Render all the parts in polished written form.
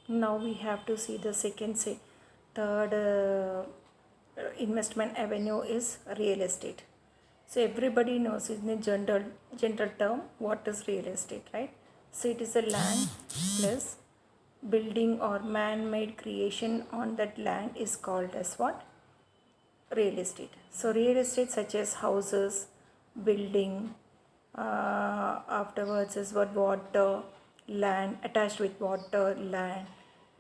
Now we have to see the third investment avenue is real estate. So everybody knows in a general term what is real estate, right? So it is a land plus building or man-made creation on that land is called as what? Real estate. So real estate such as houses, building, afterwards is what? Water, land, attached with water, land,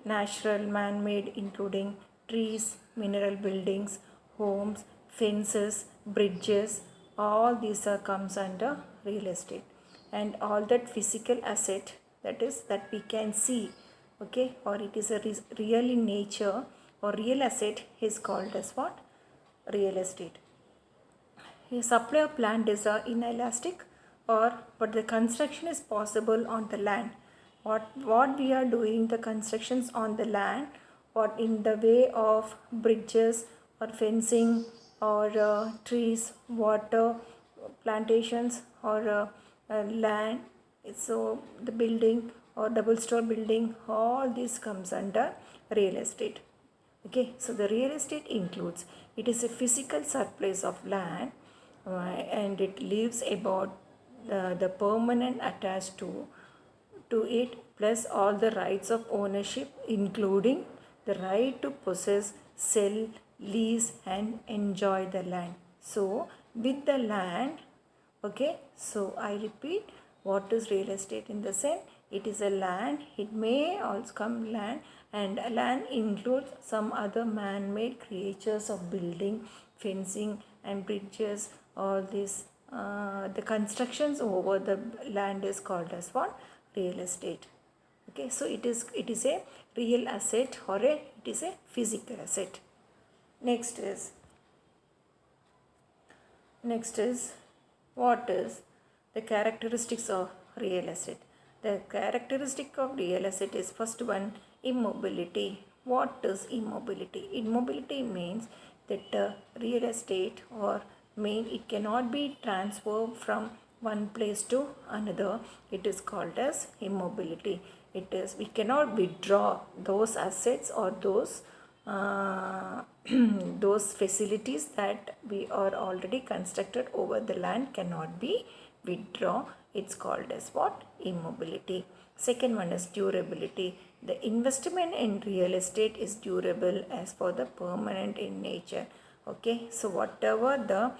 natural, man-made, including trees, mineral buildings, homes, fences, bridges, all these are comes under real estate. And all that physical asset, that is that we can see, okay, or it is a real in nature or real asset is called as what? Real estate. A supply of land is inelastic, or but the construction is possible on the land. What we are doing the constructions on the land, or in the way of bridges or fencing or trees, water, plantations or land. So the building or double store building, all this comes under real estate. Okay, so the real estate includes, it is a physical surplus of land, and it leaves about the permanent attached to it, plus all the rights of ownership, including the right to possess, sell, lease and enjoy the land. So with the land, okay, so I repeat, what is real estate in the sense? It is a land, it may also come land, and land includes some other man-made creatures of building, fencing and bridges. All this, the constructions over the land is called as what? Real estate. Okay, so it is a real asset, or it is a physical asset. Next is what is the characteristics of real estate? The characteristic of real estate is, first one, immobility. What is immobility? Immobility means that real estate or mean it cannot be transferred from one place to another. It is called as immobility. It is, we cannot withdraw those assets or those those facilities that we are already constructed over the land cannot be withdrawn. It's called as what? Immobility. Second one is durability. The investment in real estate is durable as for the permanent in nature. Okay, so whatever the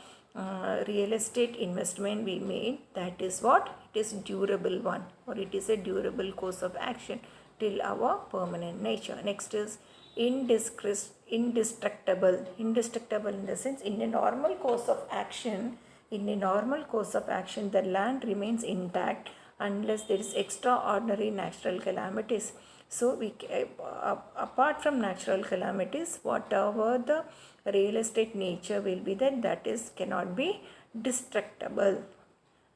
real estate investment we made, that is what? It is durable one, or it is a durable course of action till our permanent nature. Next is indestructible. Indestructible in the sense, in a normal course of action, the land remains intact unless there is extraordinary natural calamities. So we apart from natural calamities, whatever the real estate nature will be, that is cannot be destructible.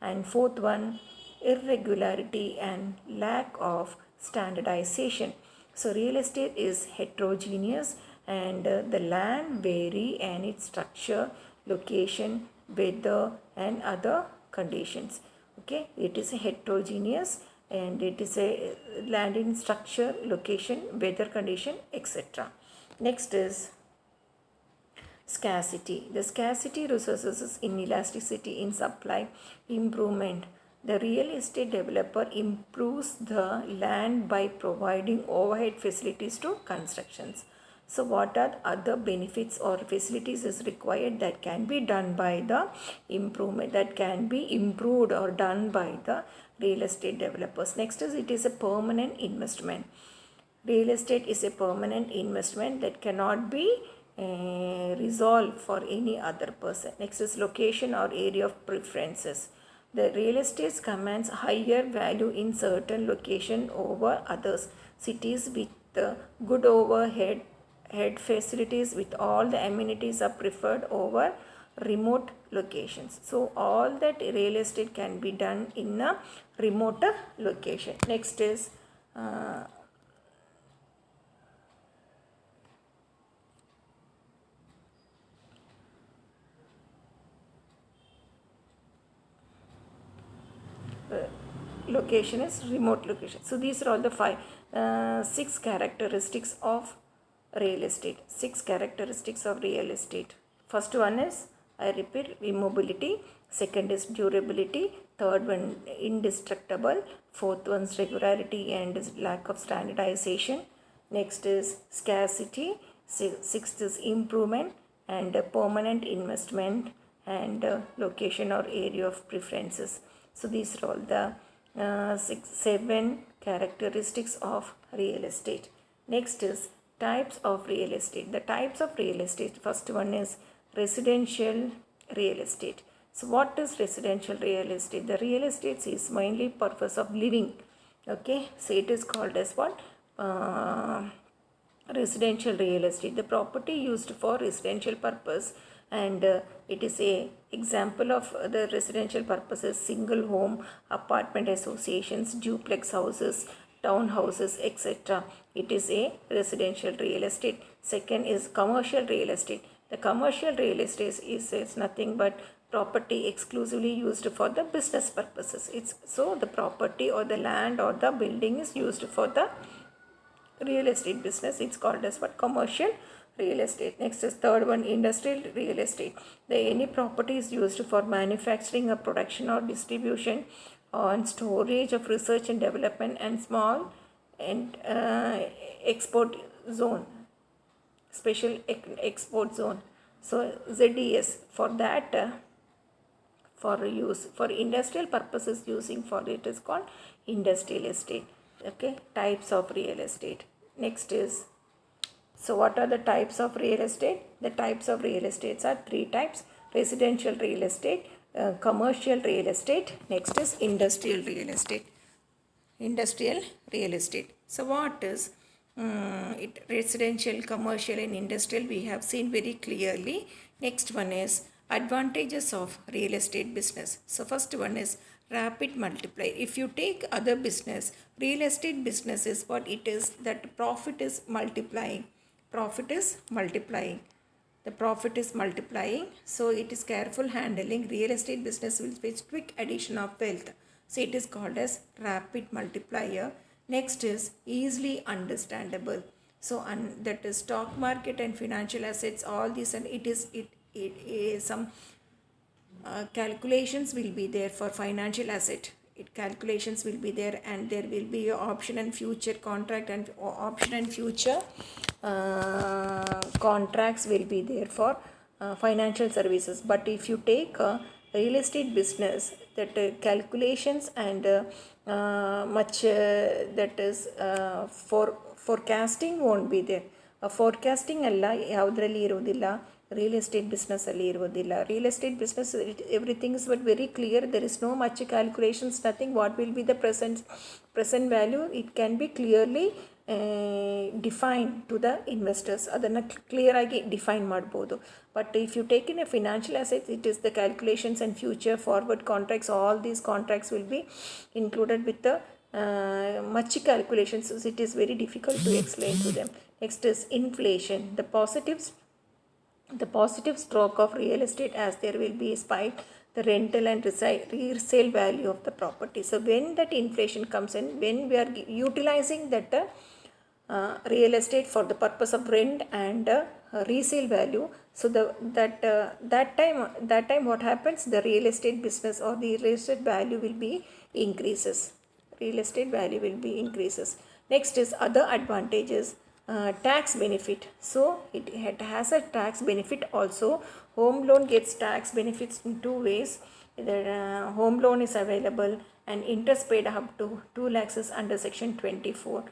And fourth one, irregularity and lack of standardization. So real estate is heterogeneous, and the land vary in its structure, location, weather and other conditions. Okay, it is heterogeneous, and it is a land in structure, location, weather condition, etc. Next is scarcity. The scarcity resources is inelasticity in supply improvement. The real estate developer improves the land by providing overhead facilities to constructions. So what are other benefits or facilities is required that can be done by the improvement, that can be improved or done by the real estate developers? Next is, it is a permanent investment. Real estate is a permanent investment that cannot be resolved for any other person. Next is location or area of preferences. The real estate commands higher value in certain location over others. Cities with good overhead facilities with all the amenities are preferred over remote locations. So all that real estate can be done in a remote location. Next is location is remote location. So these are all the six characteristics of real estate. Six characteristics of real estate. First one is, I repeat, immobility. Second is durability. Third one, indestructible. Fourth one is regularity and lack of standardization. Next is scarcity. Sixth is improvement and permanent investment and location or area of preferences. So these are all the 7 characteristics of real estate. Next is types of real estate. The types of real estate, first one is residential real estate. So what is residential real estate? The real estate is mainly purpose of living. Okay, so it is called as what? Residential real estate. The property used for residential purpose, and it is a example of the residential purposes: single home, apartment associations, duplex houses, townhouses, etc. It is a residential real estate. Second is commercial real estate. The commercial real estate is nothing but property exclusively used for the business purposes. So the property or the land or the building is used for the real estate business. It's called as what? Commercial real estate. Next is third one, industrial real estate. Any property is used for manufacturing or production or distribution and storage of research and development and small and export zone, special export zone. So ZES, for that for use for industrial purposes, using for it is called industrial estate. Okay, types of real estate. Next is, so what are the types of real estate? The types of real estates are 3 types: residential real estate, commercial real estate. Next is industrial real estate. Industrial real estate. So what is residential, commercial and industrial? We have seen very clearly. Next one is advantages of real estate business. So first one is rapid multiplier. If you take other business, real estate business is what it is, that profit is multiplying. Profit is multiplying. The profit is multiplying. So it is careful handling. Real estate business will face quick addition of wealth. So it is called as rapid multiplier. Next is easily understandable. So that is stock market and financial assets, all these, and it is some calculations will be there for financial asset. Calculations will be there, and there will be option and future contract, and option and future contracts will be there for financial services. But if you take real estate business, that calculations and much that is for forecasting won't be there. Forecasting alla ಯಾವುದರಲ್ಲಿ ಇರೋದಿಲ್ಲ, real estate business ಅಲ್ಲಿ ಇರೋದಿಲ್ಲ. Real estate business, everything is but very clear. There is no much calculations, nothing. What will be the present value, it can be clearly define to the investors. ಅದನ್ನು ಕ್ಲಿಯರಾಗಿ define ಮಾಡ್ಬೋದು. But if you take in a financial assets, it is the calculations and future forward contracts, all these contracts will be included with the much calculations. So it is very difficult to explain to them. Next is inflation. The positive stroke of real estate, as there will be spike the rental and resale value of the property. So when that inflation comes in, when we are utilizing that real estate for the purpose of rent and resale value, so that time what happens, the real estate business or the real estate value will be increases. Real estate value will be increases. Next is other advantages. Tax benefit. So it has a tax benefit also. Home loan gets tax benefits in 2 ways. The home loan is available, and interest paid up to 2 lakhs is under section 24.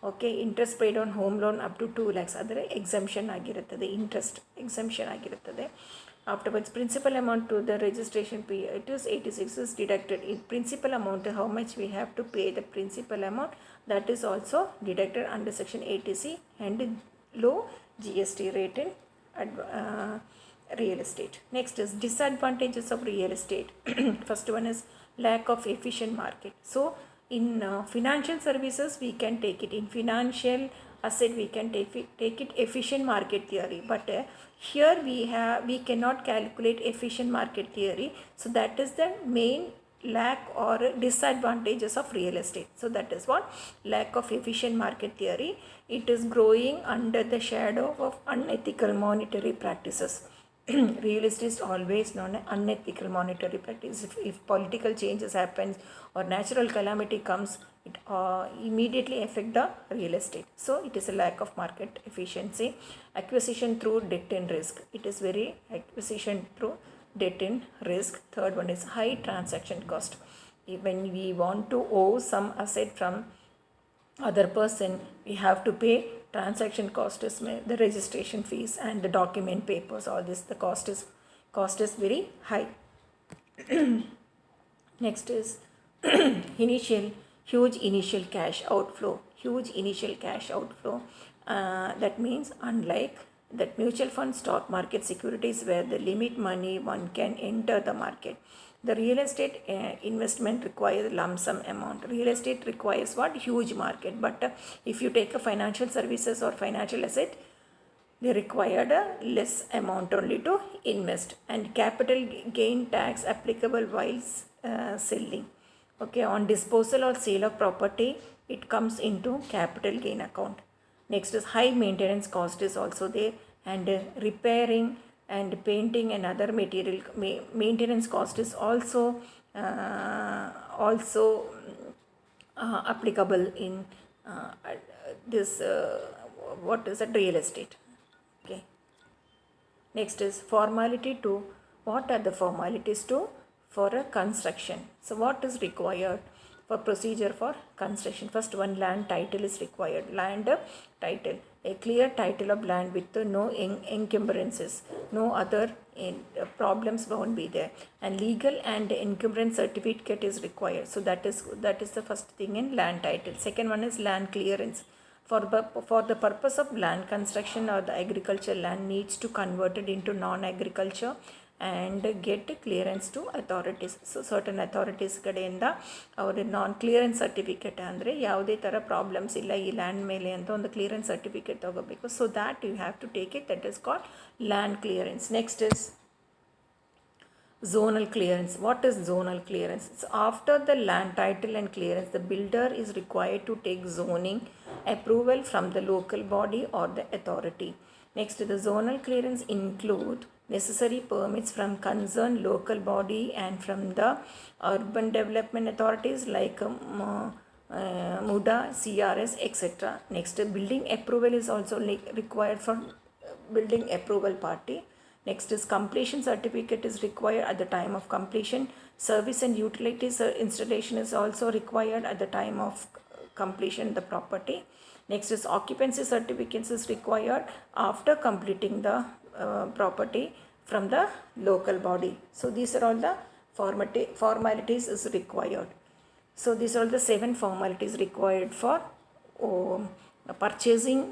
Okay, interest paid on home loan up to 2 lakhs adare exemption ಆಗಿರುತ್ತದೆ, interest exemption ಆಗಿರುತ್ತದೆ. Afterwards, principal amount to the registration fee, it is 86 is deducted. In principal amount, how much we have to pay, the principal amount, that is also deducted under section 80C, and low GST rate in real estate. Next is disadvantages of real estate. First one is lack of efficient market. So in financial services we can take it, in financial asset we can take it efficient market theory, but here we cannot calculate efficient market theory. So that is the main lack or disadvantages of real estate. So that is what lack of efficient market theory. It is growing under the shadow of unethical monetary practices. Real estate is always known as unethical monetary practice. If political changes happens or natural calamity comes, it immediately affect the real estate. So it is a lack of market efficiency. Acquisition through debt and risk. It is very acquisition through debt and risk. Third one is high transaction cost. When we want to owe some asset from other person, we have to pay transaction cost is the registration fees and the document papers, all this, the cost is very high. Next is huge initial cash outflow. That means unlike that mutual fund, stock market, securities where the limit money one can enter the market, the real estate investment requires lump sum amount. Real estate requires what? Huge market. But if you take a financial services or financial asset, they required a less amount only to invest, and capital gain tax applicable while selling. Okay, on disposal or sale of property, it comes into capital gain account. Next is high maintenance cost is also there, and repairing and painting and other material maintenance cost is also applicable in this what is it, real estate. Okay. Next is formality to. What are the formalities to for a construction? So what is required for procedure for construction? First one, land title is required. Land title, a clear title of land with no encumbrances, no other problems won't be there, and legal and encumbrance certificate is required. So that is the first thing in land title. Second one is land clearance. For the purpose of land construction, or the agricultural land needs to convert it into non-agriculture and get clearance to authorities. So certain authorities ಕಡೆಯಿಂದ ಅವರು ನಾನ್ clearance certificate ಅಂದರೆ ಯಾವುದೇ ಥರ problems ಇಲ್ಲ ಈ land ಮೇಲೆ ಅಂತ ಒಂದು ಕ್ಲಿಯರೆನ್ಸ್ ಸರ್ಟಿಫಿಕೇಟ್ ತೊಗೋಬೇಕು. So that you have to take it, that is called land clearance. Next is zonal clearance. What is zonal clearance? So after the land title and clearance, the builder is required to take zoning approval from the local body or the authority. Next, the zonal clearance include necessary permits from concerned local body and from the urban development authorities like MUDA, CRS, etc. Next, building approval is also required for building approval party. Next is completion certificate is required at the time of completion. Service and utilities installation is also required at the time of completion the property. Next is occupancy certificates is required after completing the property from the local body. So these are all the formalities is required. So these are all the 7 formalities required for purchasing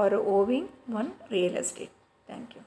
or owning one real estate. Thank you.